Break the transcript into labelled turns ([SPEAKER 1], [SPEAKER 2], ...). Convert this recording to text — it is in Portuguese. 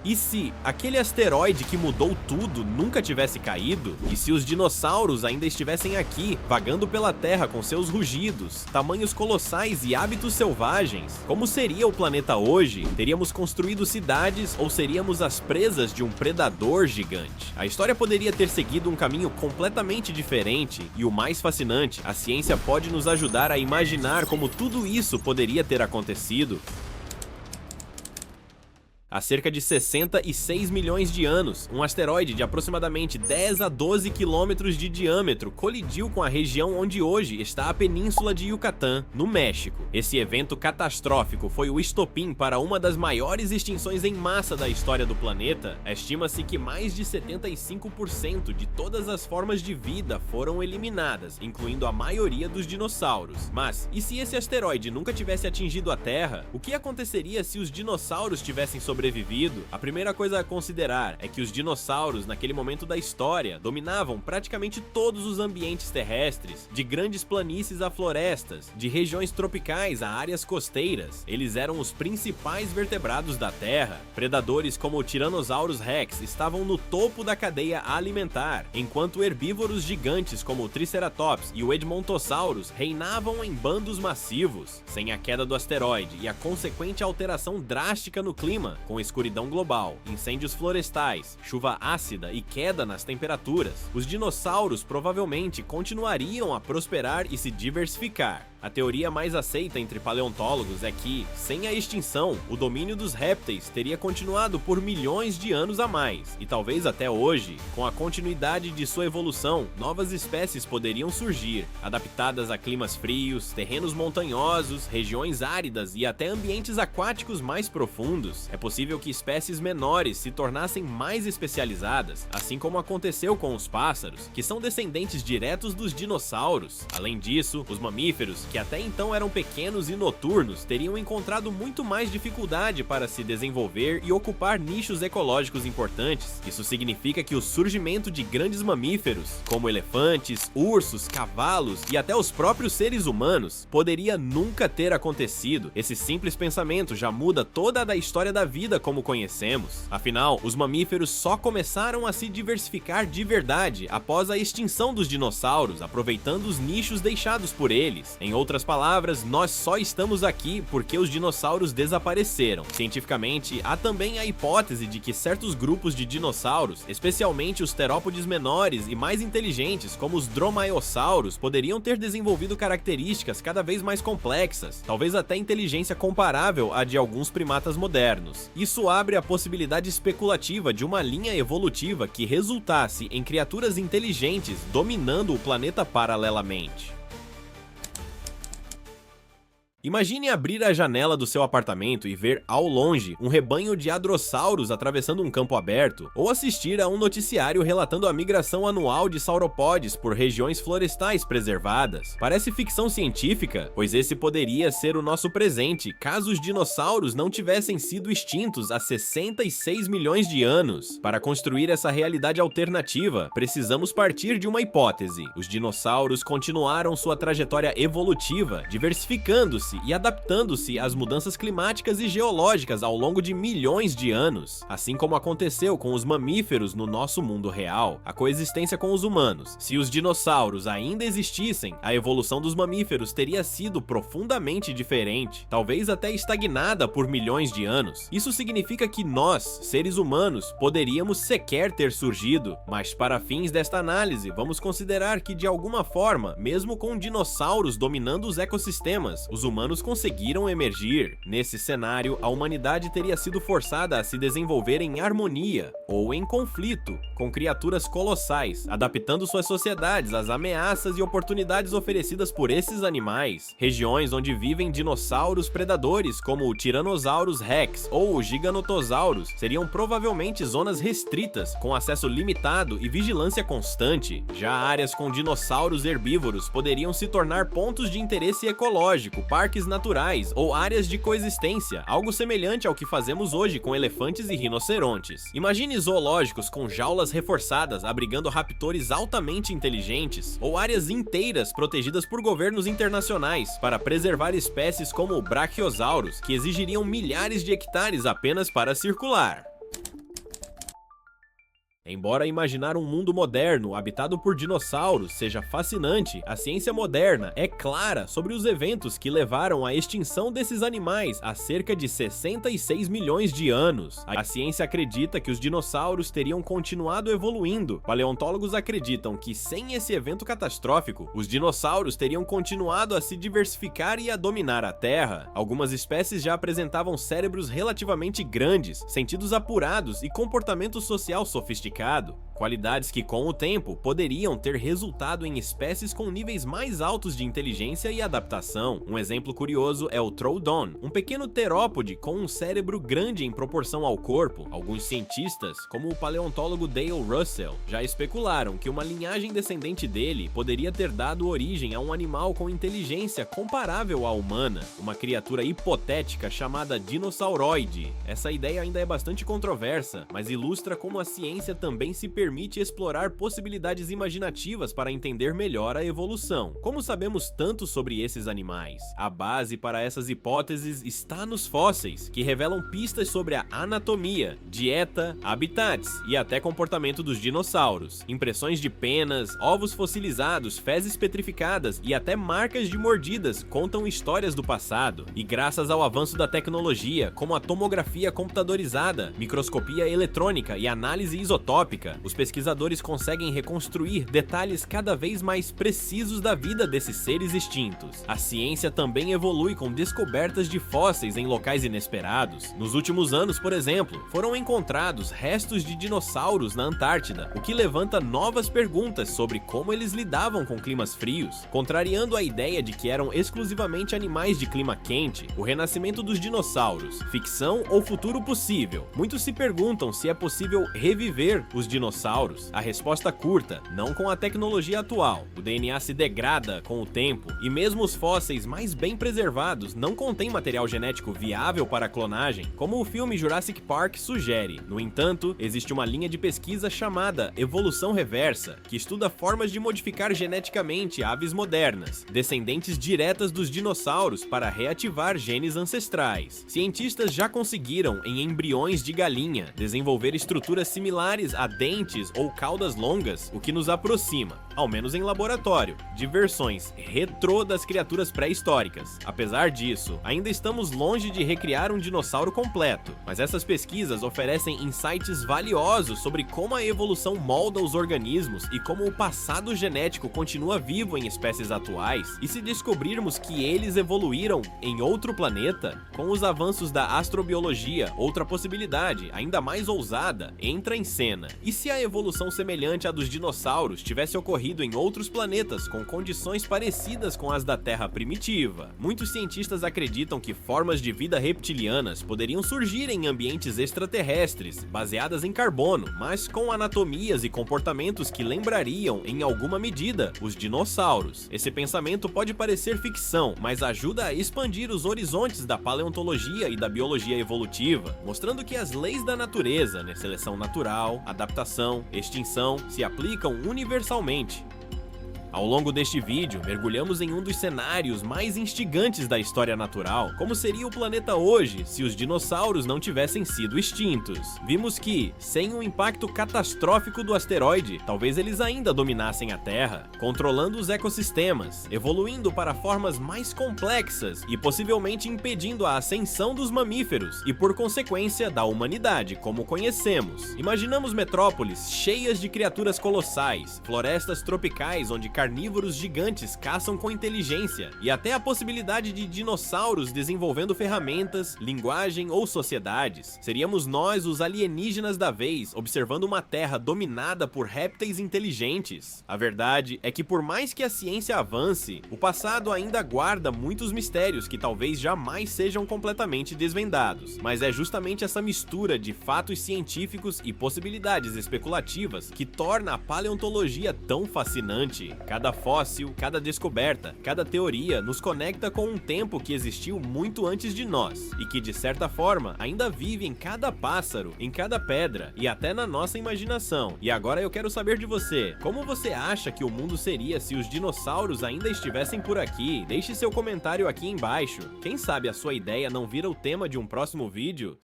[SPEAKER 1] E se aquele asteroide que mudou tudo nunca tivesse caído? E se os dinossauros ainda estivessem aqui, vagando pela Terra com seus rugidos, tamanhos colossais e hábitos selvagens? Como seria o planeta hoje? Teríamos construído cidades ou seríamos as presas de um predador gigante? A história poderia ter seguido um caminho completamente diferente e o mais fascinante, a ciência pode nos ajudar a imaginar como tudo isso poderia ter acontecido. Há cerca de 66 milhões de anos, um asteroide de aproximadamente 10 a 12 quilômetros de diâmetro colidiu com a região onde hoje está a Península de Yucatán, no México. Esse evento catastrófico foi o estopim para uma das maiores extinções em massa da história do planeta. Estima-se que mais de 75% de todas as formas de vida foram eliminadas, incluindo a maioria dos dinossauros. Mas, e se esse asteroide nunca tivesse atingido a Terra? O que aconteceria se os dinossauros tivessem sobrevivido? A primeira coisa a considerar é que os dinossauros, naquele momento da história, dominavam praticamente todos os ambientes terrestres, de grandes planícies a florestas, de regiões tropicais a áreas costeiras. Eles eram os principais vertebrados da Terra. Predadores como o Tyrannosaurus Rex estavam no topo da cadeia alimentar, enquanto herbívoros gigantes como o Triceratops e o Edmontosaurus reinavam em bandos massivos. Sem a queda do asteroide e a consequente alteração drástica no clima, com escuridão global, incêndios florestais, chuva ácida e queda nas temperaturas, os dinossauros provavelmente continuariam a prosperar e se diversificar. A teoria mais aceita entre paleontólogos é que, sem a extinção, o domínio dos répteis teria continuado por milhões de anos a mais, e talvez até hoje, com a continuidade de sua evolução, novas espécies poderiam surgir, adaptadas a climas frios, terrenos montanhosos, regiões áridas e até ambientes aquáticos mais profundos. É possível que espécies menores se tornassem mais especializadas, assim como aconteceu com os pássaros, que são descendentes diretos dos dinossauros. Além disso, os mamíferos, que até então eram pequenos e noturnos, teriam encontrado muito mais dificuldade para se desenvolver e ocupar nichos ecológicos importantes. Isso significa que o surgimento de grandes mamíferos, como elefantes, ursos, cavalos e até os próprios seres humanos, poderia nunca ter acontecido. Esse simples pensamento já muda toda a história da vida como conhecemos. Afinal, os mamíferos só começaram a se diversificar de verdade após a extinção dos dinossauros, aproveitando os nichos deixados por eles. Em outras palavras, nós só estamos aqui porque os dinossauros desapareceram. Cientificamente, há também a hipótese de que certos grupos de dinossauros, especialmente os terópodes menores e mais inteligentes, como os dromaeossauros, poderiam ter desenvolvido características cada vez mais complexas, talvez até inteligência comparável à de alguns primatas modernos. Isso abre a possibilidade especulativa de uma linha evolutiva que resultasse em criaturas inteligentes dominando o planeta paralelamente. Imagine abrir a janela do seu apartamento e ver ao longe um rebanho de hadrossauros atravessando um campo aberto, ou assistir a um noticiário relatando a migração anual de sauropodes por regiões florestais preservadas. Parece ficção científica, pois esse poderia ser o nosso presente caso os dinossauros não tivessem sido extintos há 66 milhões de anos. Para construir essa realidade alternativa, precisamos partir de uma hipótese. Os dinossauros continuaram sua trajetória evolutiva, diversificando-se e adaptando-se às mudanças climáticas e geológicas ao longo de milhões de anos. Assim como aconteceu com os mamíferos no nosso mundo real, a coexistência com os humanos. Se os dinossauros ainda existissem, a evolução dos mamíferos teria sido profundamente diferente, talvez até estagnada por milhões de anos. Isso significa que nós, seres humanos, poderíamos sequer ter surgido, mas para fins desta análise, vamos considerar que de alguma forma, mesmo com dinossauros dominando os ecossistemas, os humanos conseguiram emergir. Nesse cenário, a humanidade teria sido forçada a se desenvolver em harmonia ou em conflito com criaturas colossais, adaptando suas sociedades às ameaças e oportunidades oferecidas por esses animais. Regiões onde vivem dinossauros predadores como o Tyrannosaurus Rex ou o Giganotosaurus seriam provavelmente zonas restritas, com acesso limitado e vigilância constante. Já áreas com dinossauros herbívoros poderiam se tornar pontos de interesse ecológico, parques naturais ou áreas de coexistência, algo semelhante ao que fazemos hoje com elefantes e rinocerontes. Imagine zoológicos com jaulas reforçadas abrigando raptores altamente inteligentes, ou áreas inteiras protegidas por governos internacionais para preservar espécies como o Brachiosaurus, que exigiriam milhares de hectares apenas para circular. Embora imaginar um mundo moderno habitado por dinossauros seja fascinante, a ciência moderna é clara sobre os eventos que levaram à extinção desses animais há cerca de 66 milhões de anos. A ciência acredita que os dinossauros teriam continuado evoluindo. Paleontólogos acreditam que sem esse evento catastrófico, os dinossauros teriam continuado a se diversificar e a dominar a Terra. Algumas espécies já apresentavam cérebros relativamente grandes, sentidos apurados e comportamento social sofisticado. Qualidades que, com o tempo, poderiam ter resultado em espécies com níveis mais altos de inteligência e adaptação. Um exemplo curioso é o Troodon, um pequeno terópode com um cérebro grande em proporção ao corpo. Alguns cientistas, como o paleontólogo Dale Russell, já especularam que uma linhagem descendente dele poderia ter dado origem a um animal com inteligência comparável à humana, uma criatura hipotética chamada dinossauroide. Essa ideia ainda é bastante controversa, mas ilustra como a ciência também se permite explorar possibilidades imaginativas para entender melhor a evolução. Como sabemos tanto sobre esses animais? A base para essas hipóteses está nos fósseis, que revelam pistas sobre a anatomia, dieta, habitats e até comportamento dos dinossauros. Impressões de penas, ovos fossilizados, fezes petrificadas e até marcas de mordidas contam histórias do passado. E graças ao avanço da tecnologia, como a tomografia computadorizada, microscopia eletrônica e análise isotópica, os pesquisadores conseguem reconstruir detalhes cada vez mais precisos da vida desses seres extintos. A ciência também evolui com descobertas de fósseis em locais inesperados. Nos últimos anos, por exemplo, foram encontrados restos de dinossauros na Antártida, o que levanta novas perguntas sobre como eles lidavam com climas frios. Contrariando a ideia de que eram exclusivamente animais de clima quente, o renascimento dos dinossauros, ficção ou futuro possível? Muitos se perguntam se é possível reviver os dinossauros. A resposta curta, não com a tecnologia atual. O DNA se degrada com o tempo e mesmo os fósseis mais bem preservados não contêm material genético viável para a clonagem, como o filme Jurassic Park sugere. No entanto, existe uma linha de pesquisa chamada evolução reversa, que estuda formas de modificar geneticamente aves modernas, descendentes diretas dos dinossauros, para reativar genes ancestrais. Cientistas já conseguiram, em embriões de galinha, desenvolver estruturas similares a dentes ou caudas longas, o que nos aproxima, ao menos em laboratório, de versões retrô das criaturas pré-históricas. Apesar disso, ainda estamos longe de recriar um dinossauro completo, mas essas pesquisas oferecem insights valiosos sobre como a evolução molda os organismos e como o passado genético continua vivo em espécies atuais. E se descobrirmos que eles evoluíram em outro planeta, com os avanços da astrobiologia, outra possibilidade, ainda mais ousada, entra em cena. E se a evolução semelhante à dos dinossauros tivesse ocorrido em outros planetas com condições parecidas com as da Terra primitiva? Muitos cientistas acreditam que formas de vida reptilianas poderiam surgir em ambientes extraterrestres, baseadas em carbono, mas com anatomias e comportamentos que lembrariam, em alguma medida, os dinossauros. Esse pensamento pode parecer ficção, mas ajuda a expandir os horizontes da paleontologia e da biologia evolutiva, mostrando que as leis da natureza, seleção natural, adaptação, extinção, se aplicam universalmente. Ao longo deste vídeo, mergulhamos em um dos cenários mais instigantes da história natural. Como seria o planeta hoje se os dinossauros não tivessem sido extintos? Vimos que, sem o impacto catastrófico do asteroide, talvez eles ainda dominassem a Terra, controlando os ecossistemas, evoluindo para formas mais complexas e possivelmente impedindo a ascensão dos mamíferos e, por consequência, da humanidade como conhecemos. Imaginamos metrópoles cheias de criaturas colossais, florestas tropicais onde carnívoros gigantes caçam com inteligência, e até a possibilidade de dinossauros desenvolvendo ferramentas, linguagem ou sociedades. Seríamos nós os alienígenas da vez, observando uma Terra dominada por répteis inteligentes. A verdade é que, por mais que a ciência avance, o passado ainda guarda muitos mistérios que talvez jamais sejam completamente desvendados. Mas é justamente essa mistura de fatos científicos e possibilidades especulativas que torna a paleontologia tão fascinante. Cada fóssil, cada descoberta, cada teoria nos conecta com um tempo que existiu muito antes de nós e que, de certa forma, ainda vive em cada pássaro, em cada pedra e até na nossa imaginação. E agora eu quero saber de você, como você acha que o mundo seria se os dinossauros ainda estivessem por aqui? Deixe seu comentário aqui embaixo. Quem sabe a sua ideia não vira o tema de um próximo vídeo?